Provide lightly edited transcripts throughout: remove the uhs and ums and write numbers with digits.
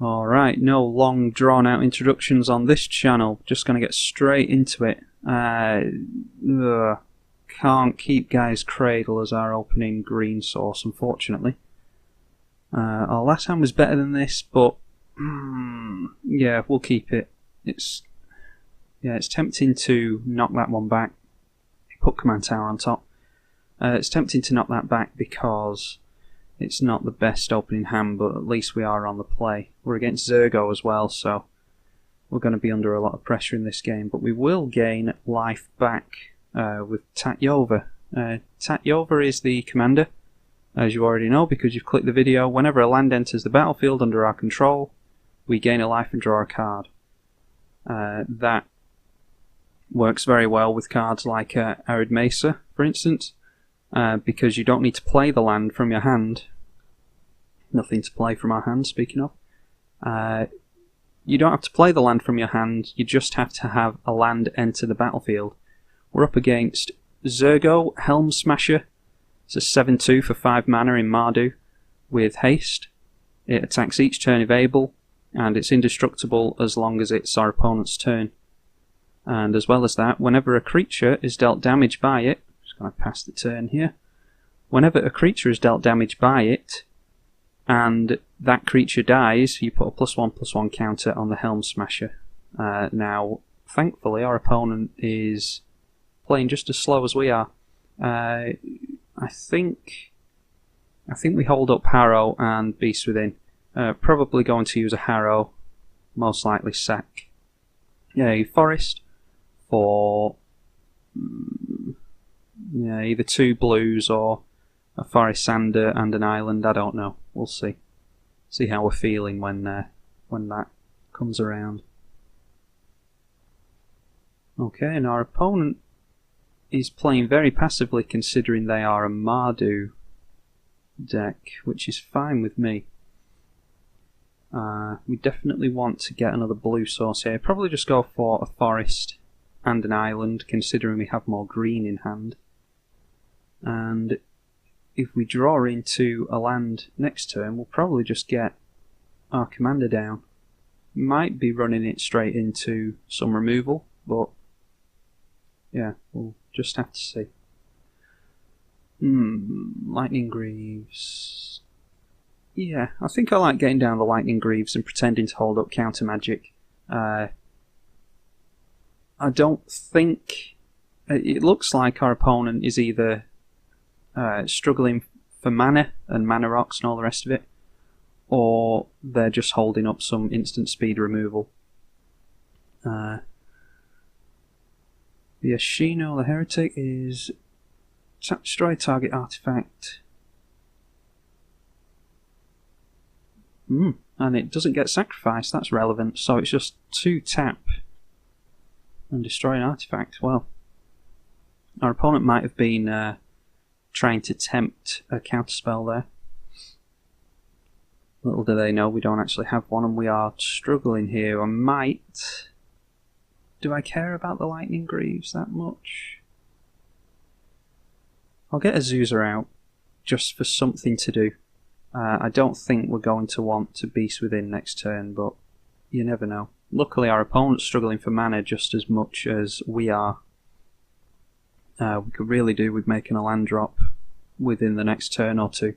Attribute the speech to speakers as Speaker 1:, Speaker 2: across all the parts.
Speaker 1: Alright, no long drawn out introductions on this channel, just going to get straight into it. Can't keep Guy's Cradle as our opening green source, unfortunately. Our last hand was better than this, but yeah, we'll keep it. It's tempting to knock that one back, put Command Tower on top. It's tempting to knock that back because it's not the best opening hand, but at least we are on the play. We're against Zurgo as well, so we're going to be under a lot of pressure in this game, but we will gain life back with Tatyova. Tatyova is the commander, as you already know because you've clicked the video. Whenever a land enters the battlefield under our control, we gain a life and draw a card. That works very well with cards like eedi-H, for instance, because you don't need to play the land from your hand. Nothing to play from our hand, speaking of. You don't have to play the land from your hand, you just have to have a land enter the battlefield. We're up against Zurgo Helmsmasher. It's a 7/2 for 5 mana in Mardu with haste. It attacks each turn if able, and it's indestructible as long as it's our opponent's turn. And as well as that, whenever a creature is dealt damage by it, just going to pass the turn here. Whenever a creature is dealt damage by it, and that creature dies, you put a +1/+1 counter on the Helmsmasher. Now, thankfully, our opponent is playing just as slow as we are. I think we hold up Harrow and Beast Within. Probably going to use a Harrow, most likely sack a Forest for either 2 blues or a Forest Sander and an Island. I don't know. We'll see. See how we're feeling when that comes around. Okay, and our opponent is playing very passively considering they are a Mardu deck, which is fine with me. We definitely want to get another blue source here. Probably just go for a Forest and an Island, considering we have more green in hand. And if we draw into a land next turn, we'll probably just get our commander down. Might be running it straight into some removal, but yeah, we'll just have to see. Lightning Greaves. Yeah, I think I like getting down the Lightning Greaves and pretending to hold up counter magic. I don't think... It looks like our opponent is either struggling for mana and mana rocks and all the rest of it, or they're just holding up some instant speed removal. The Ashino, the Heretic, is destroy target artifact. And it doesn't get sacrificed, that's relevant, so it's just 2 tap and destroy an artifact. Well, our opponent might have been trying to tempt a counterspell there. Little do they know we don't actually have one and we are struggling here. I might... Do I care about the Lightning Greaves that much? I'll get Azusa out just for something to do. I don't think we're going to want to Beast Within next turn, but you never know. Luckily our opponent's struggling for mana just as much as we are. We could really do with making a land drop within the next turn or two.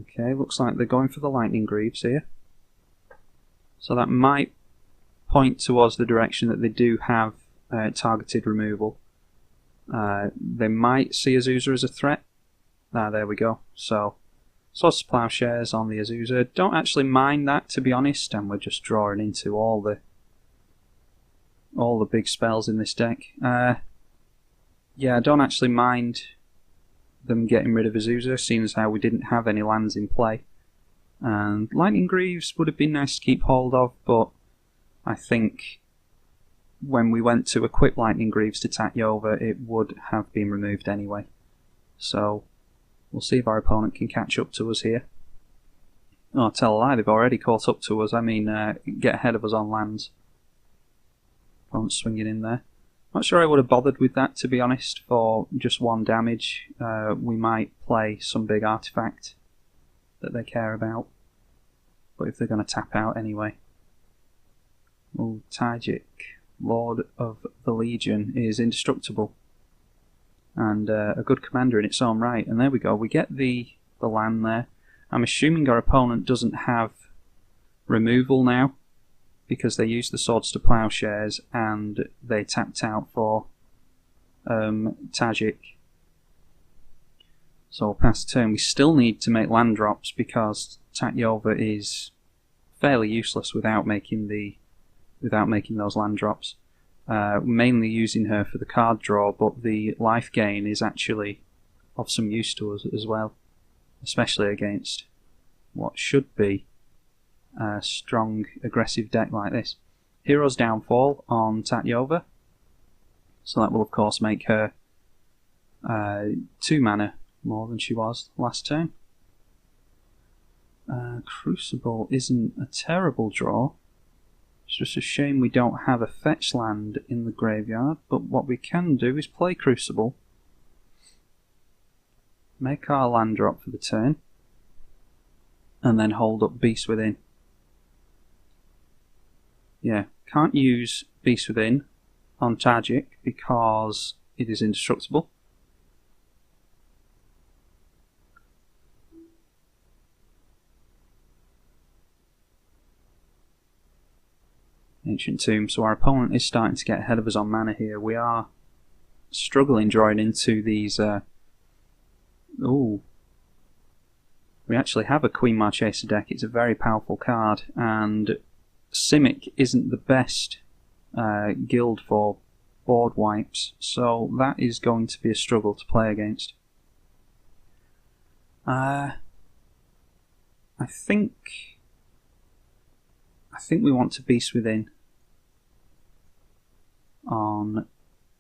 Speaker 1: Okay, looks like they're going for the Lightning Greaves here. So that might point towards the direction that they do have targeted removal. They might see Azusa as a threat. There we go. So, Swords to Plowshares on the Azusa. Don't actually mind that, to be honest, and we're just drawing into all the big spells in this deck. Yeah, I don't actually mind them getting rid of Azusa, seeing as how we didn't have any lands in play. And Lightning Greaves would have been nice to keep hold of, but I think when we went to equip Lightning Greaves to Tatyova, it would have been removed anyway. So we'll see if our opponent can catch up to us here. Oh, tell a lie, they've already caught up to us. I mean, get ahead of us on lands. Opponent's swinging in there. Not sure I would have bothered with that, to be honest, for just 1 damage. We might play some big artifact that they care about, but if they're going to tap out anyway. Oh, Tatyova, Lord of the Legion, is indestructible and a good commander in its own right. And there we go, we get the land there. I'm assuming our opponent doesn't have removal now, because they used the Swords to Plowshares and they tapped out for Tatyova. So we'll pass the turn. We still need to make land drops because Tatyova is fairly useless without making those land drops. Mainly using her for the card draw, but the life gain is actually of some use to us as well, especially against what should be a strong, aggressive deck like this. Hero's Downfall on Tatyova, so that will of course make her 2 mana more than she was last turn. Crucible isn't a terrible draw. It's just a shame we don't have a fetch land in the graveyard, but what we can do is play Crucible, make our land drop for the turn, and then hold up Beast Within. Yeah, can't use Beast Within on Tatyova because it is indestructible. Ancient Tomb, so our opponent is starting to get ahead of us on mana here. We are struggling drawing into these... Ooh. We actually have a Queen Marchesa deck. It's a very powerful card, and Simic isn't the best guild for board wipes, so that is going to be a struggle to play against. I think we want to Beast Within on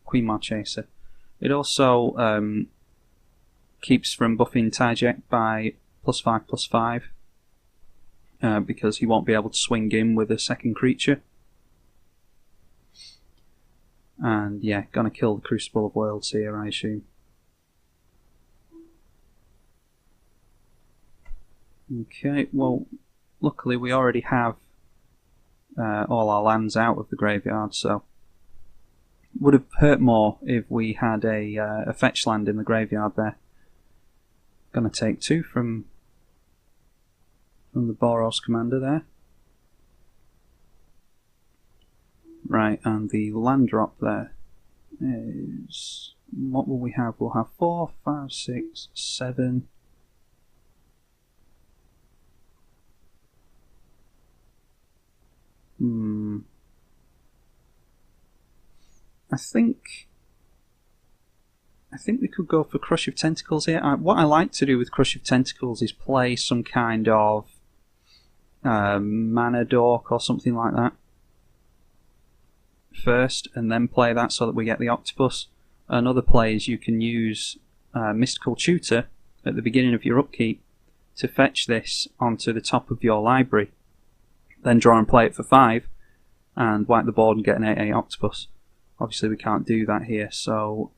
Speaker 1: Queen Marchesa. It also keeps from buffing Tatyova by +5/+5 because he won't be able to swing in with a second creature. And yeah, gonna kill the Crucible of Worlds here, I assume. Okay, well, luckily we already have all our lands out of the graveyard, so would have hurt more if we had a fetch land in the graveyard there. Gonna take 2 from the Boros commander there. Right, and the land drop there is... what will we have? We'll have 4, 5, 6, 7... I think we could go for Crush of Tentacles here. What I like to do with Crush of Tentacles is play some kind of Mana Dork or something like that first, and then play that so that we get the Octopus. Another play is you can use Mystical Tutor at the beginning of your upkeep to fetch this onto the top of your library, then draw and play it for 5 and wipe the board and get an 8/8 Octopus. Obviously we can't do that here, so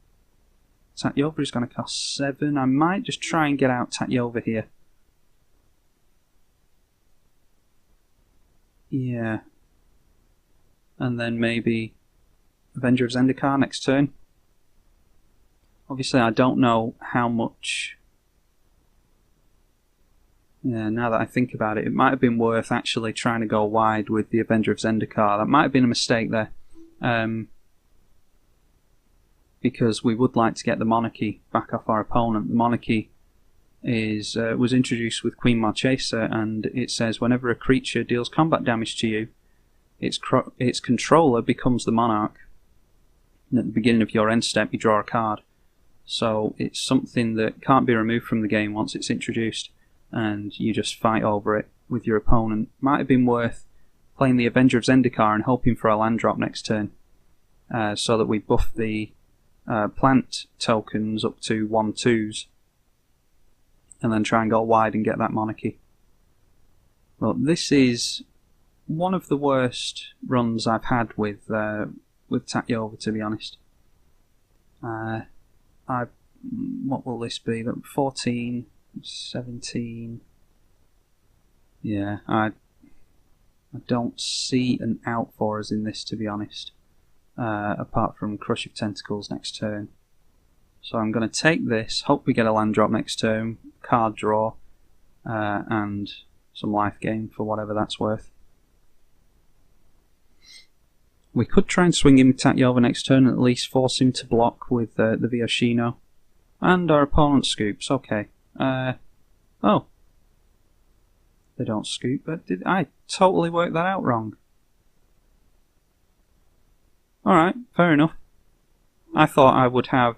Speaker 1: Tatyova is going to cost 7. I might just try and get out Tatyova here. Yeah. And then maybe Avenger of Zendikar next turn. Obviously I don't know how much... Yeah, now that I think about it, it might have been worth actually trying to go wide with the Avenger of Zendikar. That might have been a mistake there. Because we would like to get the Monarchy back off our opponent. The Monarchy is was introduced with Queen Marchesa, and it says whenever a creature deals combat damage to you, its controller becomes the monarch. And at the beginning of your end step you draw a card. So it's something that can't be removed from the game once it's introduced, and you just fight over it with your opponent. Might have been worth playing the Avenger of Zendikar and hoping for a land drop next turn, so that we buff the plant tokens up to 1/2s, and then try and go wide and get that Monarchy. Well, this is one of the worst runs I've had with Tatyova, to be honest. What will this be? 14, 17. Yeah, I don't see an out for us in this, to be honest. Apart from Crush of Tentacles next turn. So I'm going to take this, hope we get a land drop next turn, card draw, and some life gain for whatever that's worth. We could try and swing him with Tatyova next turn and at least force him to block with the Vioshino. And our opponent scoops, okay. Oh. They don't scoop, but I totally worked that out wrong. Alright, fair enough. I thought I would have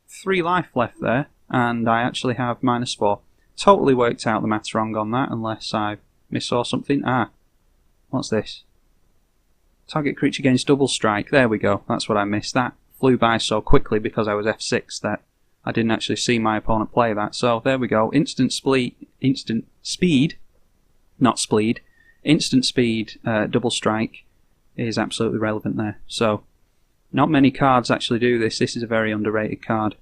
Speaker 1: 3 life left there, and I actually have -4. Totally worked out the maths wrong on that, unless I missaw something. Ah, what's this? Target creature gains double strike. There we go, that's what I missed. That flew by so quickly because I was F6 that I didn't actually see my opponent play that. So there we go, instant speed, not spleed, instant speed, double strike is absolutely relevant there. So not many cards actually do this. This is a very underrated card.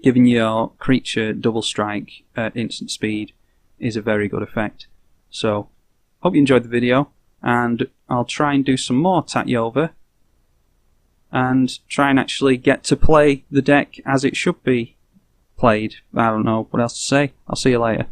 Speaker 1: Giving your creature double strike at instant speed is a very good effect. So hope you enjoyed the video, and I'll try and do some more Tatyova and try and actually get to play the deck as it should be played. I don't know what else to say. I'll see you later.